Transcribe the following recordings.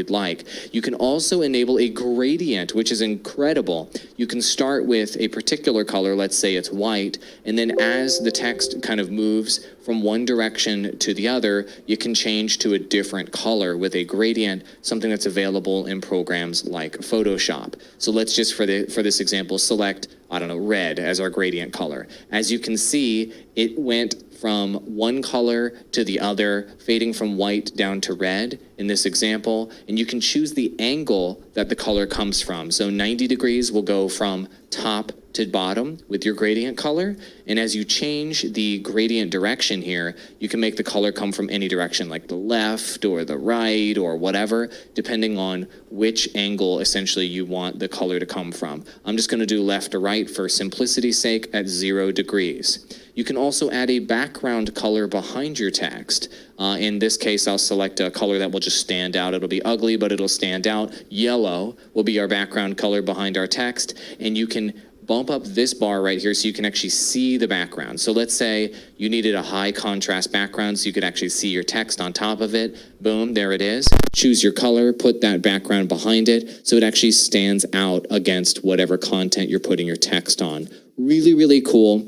you'd like. You can also enable a gradient, which is incredible. You can start with a particular color, let's say it's white, and then as the text kind of moves from one direction to the other, you can change to a different color with a gradient, something that's available in programs like Photoshop. So let's just, for this example, select, I don't know, red as our gradient color. As you can see, it went from one color to the other, fading from white down to red in this example, and you can choose the angle that the color comes from. So 90 degrees will go from top to bottom with your gradient color, and as you change the gradient direction here, you can make the color come from any direction, like the left or the right or whatever, depending on which angle essentially you want the color to come from. I'm just going to do left to right for simplicity's sake at 0 degrees. You can also add a background color behind your text. In this case, I'll select a color that will just stand out. It'll be ugly, but it'll stand out. Yellow will be our background color behind our text, and you can bump up this bar right here so you can actually see the background. So let's say you needed a high contrast background so you could actually see your text on top of it. Boom, there it is. Choose your color, put that background behind it so it actually stands out against whatever content you're putting your text on. Really, really cool.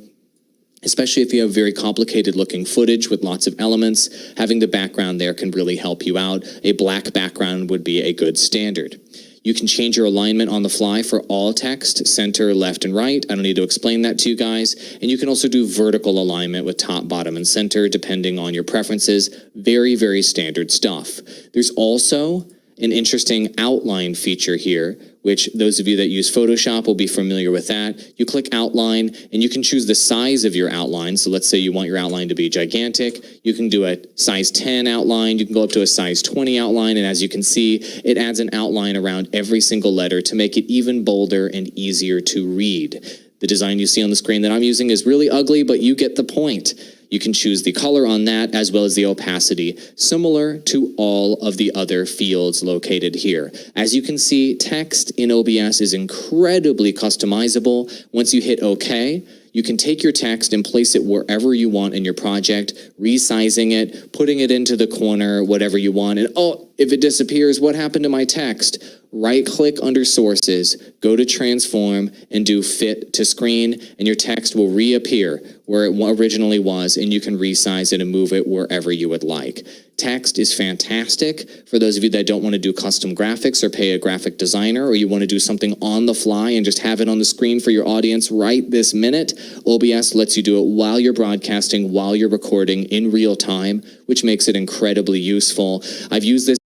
Especially if you have very complicated looking footage with lots of elements, having the background there can really help you out. A black background would be a good standard. You can change your alignment on the fly for all text, center, left, and right. I don't need to explain that to you guys. And you can also do vertical alignment with top, bottom, and center, depending on your preferences. Very, very standard stuff. There's also an interesting outline feature here, which those of you that use Photoshop will be familiar with that. You click outline and you can choose the size of your outline. So let's say you want your outline to be gigantic. You can do a size 10 outline. You can go up to a size 20 outline. And as you can see, it adds an outline around every single letter to make it even bolder and easier to read. The design you see on the screen that I'm using is really ugly, but you get the point. You can choose the color on that as well as the opacity, similar to all of the other fields located here. As you can see, text in OBS is incredibly customizable. Once you hit OK, you can take your text and place it wherever you want in your project, resizing it, putting it into the corner, whatever you want. And oh, if it disappears, what happened to my text? Right-click under Sources, go to Transform, and do Fit to Screen, and your text will reappear where it originally was, and you can resize it and move it wherever you would like. Text is fantastic for those of you that don't want to do custom graphics or pay a graphic designer, or you want to do something on the fly and just have it on the screen for your audience right this minute. OBS lets you do it while you're broadcasting, while you're recording in real time, which makes it incredibly useful. I've used this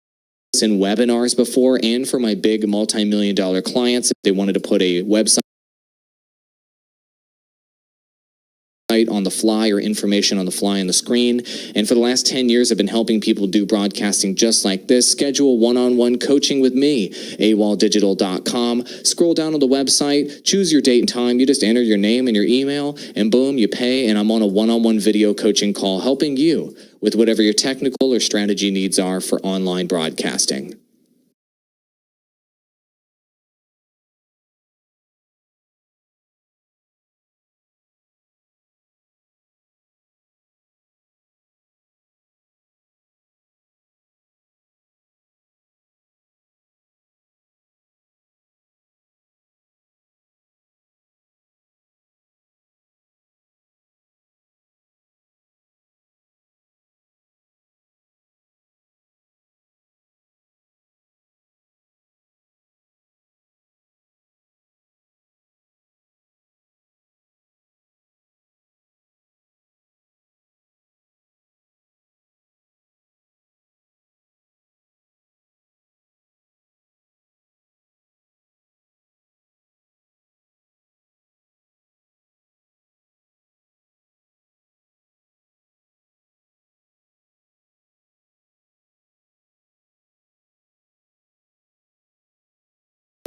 in webinars before and for my big multi-million-dollar clients if they wanted to put a website on the fly or information on the fly on the screen. And for the last 10 years, I've been helping people do broadcasting just like this. Schedule one-on-one coaching with me, awoldigital.com. Scroll down on the website, choose your date and time. You just enter your name and your email, and boom, you pay, and I'm on a one-on-one video coaching call helping you with whatever your technical or strategy needs are for online broadcasting.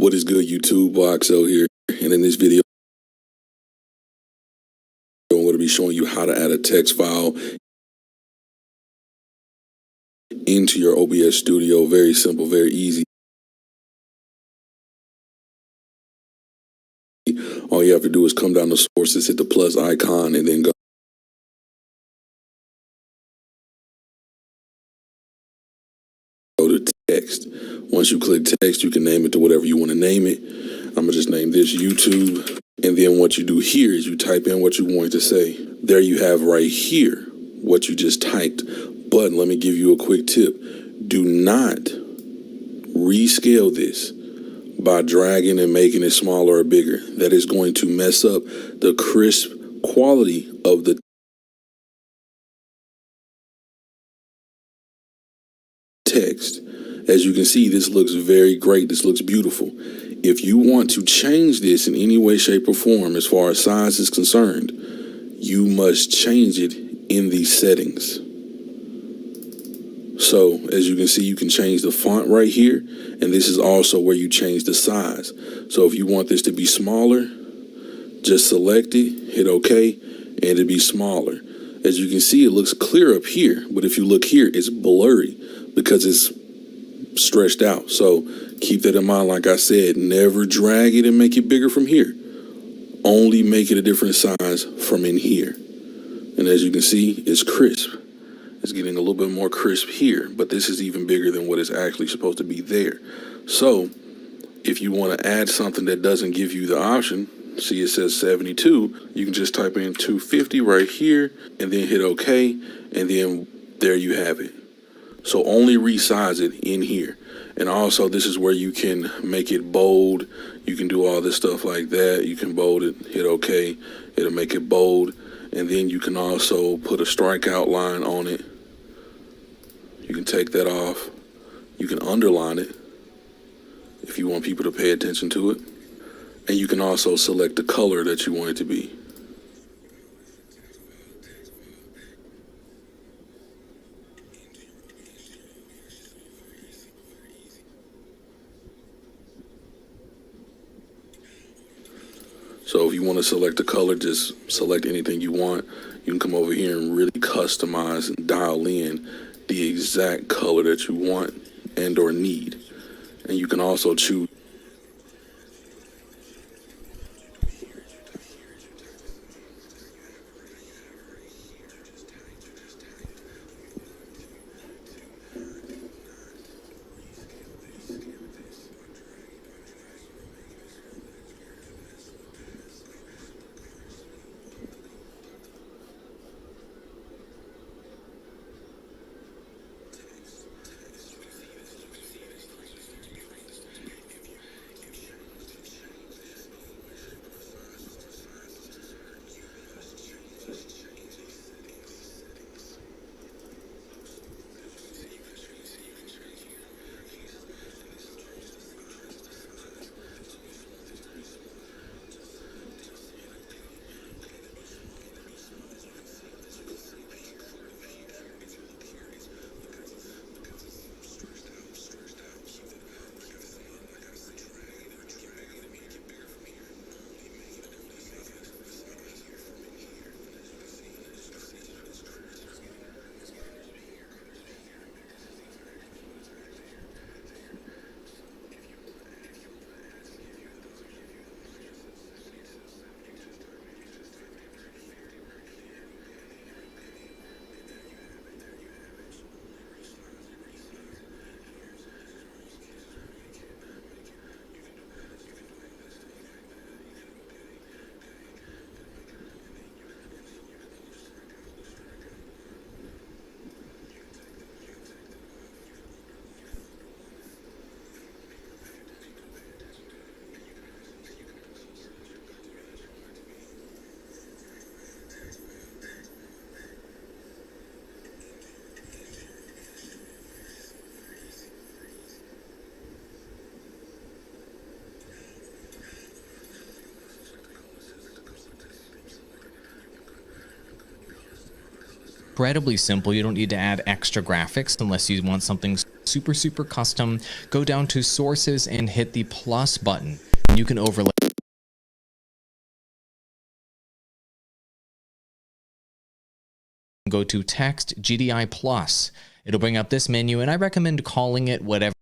What is good, YouTube? Boxo here, and in this video I'm going to be showing you how to add a text file into your OBS studio. Very simple, very easy. All you have to do is come down to Sources, hit the plus icon, and then go to text. Once you click text, you can name it to whatever you want to name it. I'm going to just name this YouTube. And then what you do here is you type in what you want to say. There you have right here what you just typed. But let me give you a quick tip. Do not rescale this by dragging and making it smaller or bigger. That is going to mess up the crisp quality of the text. As you can see, this looks very great. This looks beautiful. If you want to change this in any way, shape, or form as far as size is concerned, you must change it in these settings. So as you can see, you can change the font right here, and this is also where you change the size. So if you want this to be smaller, just select it, hit OK, and it'll be smaller. As you can see, it looks clear up here, but if you look here, it's blurry because it's stretched out. So keep that in mind. Like I said, never drag it and make it bigger from here. Only make it a different size from in here. And as you can see, it's crisp. It's getting a little bit more crisp here, but this is even bigger than what is actually supposed to be there. So if you want to add something that doesn't give you the option, see it says 72, you can just type in 250 right here and then hit OK, and then there you have it. So only resize it in here. And also this is where you can make it bold. You can do all this stuff like that. You can bold it, hit OK, it'll make it bold. And then you can also put a strikeout line on it. You can take that off. You can underline it if you want people to pay attention to it. And you can also select the color that you want it to be. So if you want to select a color, just select anything you want. You can come over here and really customize and dial in the exact color that you want and or need. And you can also choose. Incredibly simple. You don't need to add extra graphics unless you want something super custom. Go down to sources and hit the plus button. You can overlay. Go to text GDI plus. It'll bring up this menu, and I recommend calling it whatever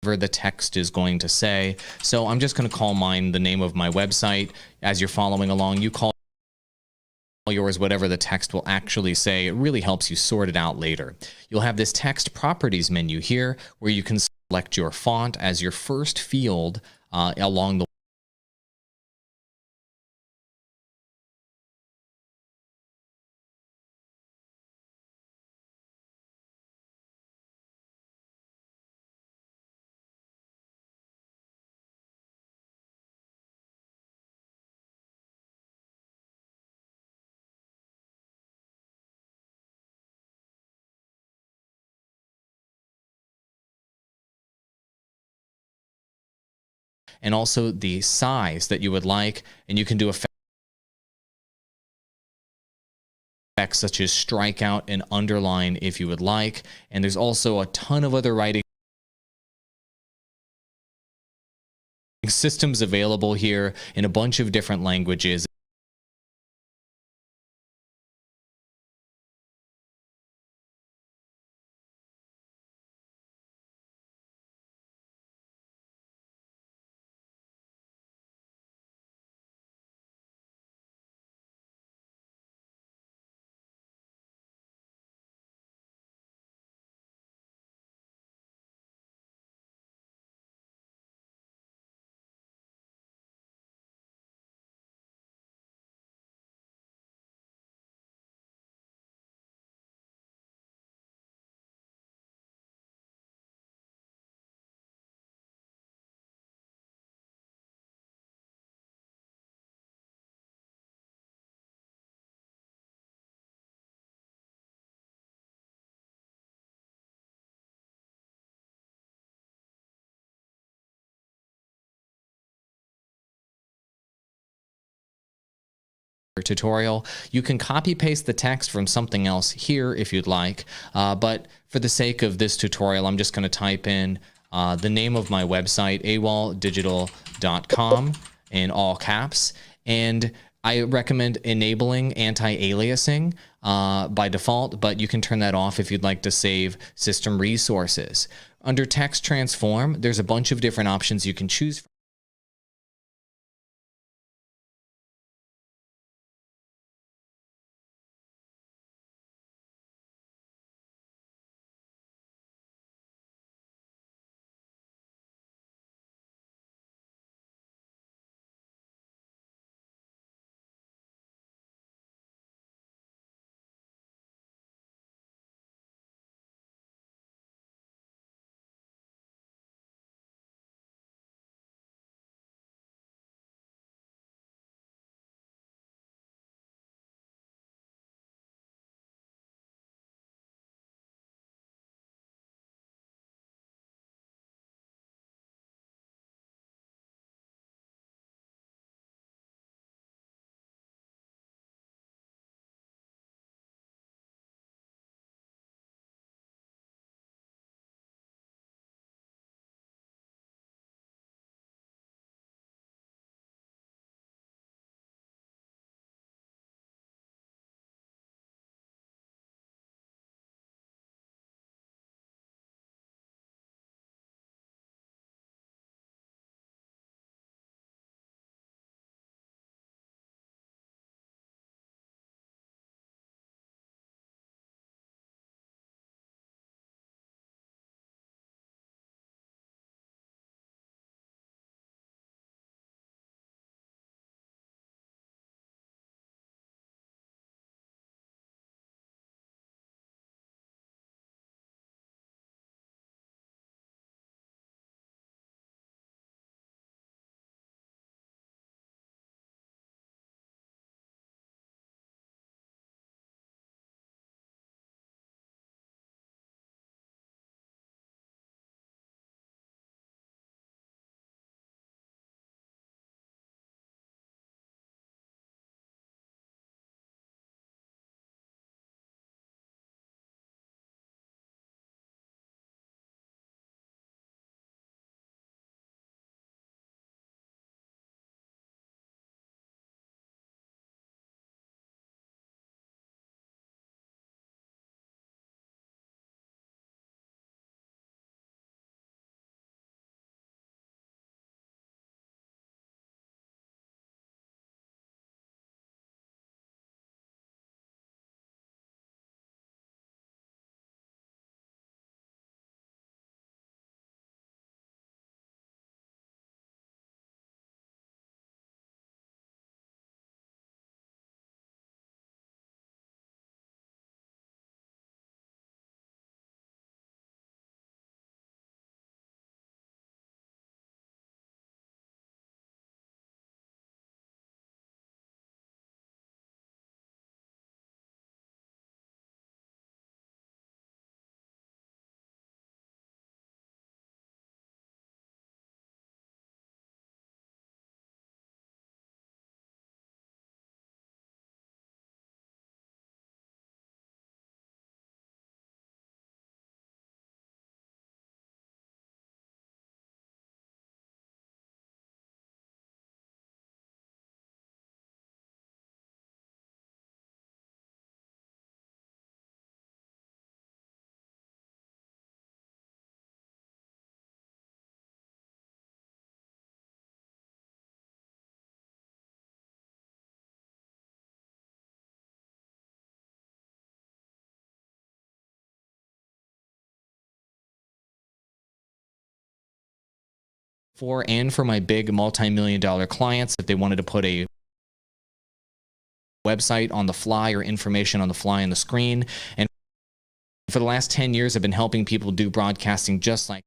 the text is going to say. So I'm just going to call mine the name of my website. As you're following along, you call yours whatever the text will actually say. It really helps you sort it out later. You'll have this text properties menu here where you can select your font as your first field along the and also the size that you would like, and you can do effects such as strikeout and underline if you would like. And there's also a ton of other writing systems available here in a bunch of different languages. Tutorial. You can copy paste the text from something else here if you'd like, but for the sake of this tutorial, I'm just going to type in the name of my website, awoldigital.com, in all caps, and I recommend enabling anti-aliasing by default, but you can turn that off if you'd like to save system resources. Under text transform, there's a bunch of different options you can choose from. for and for my big multi-million-dollar clients if they wanted to put a website on the fly or information on the fly on the screen. And for the last 10 years, I've been helping people do broadcasting just like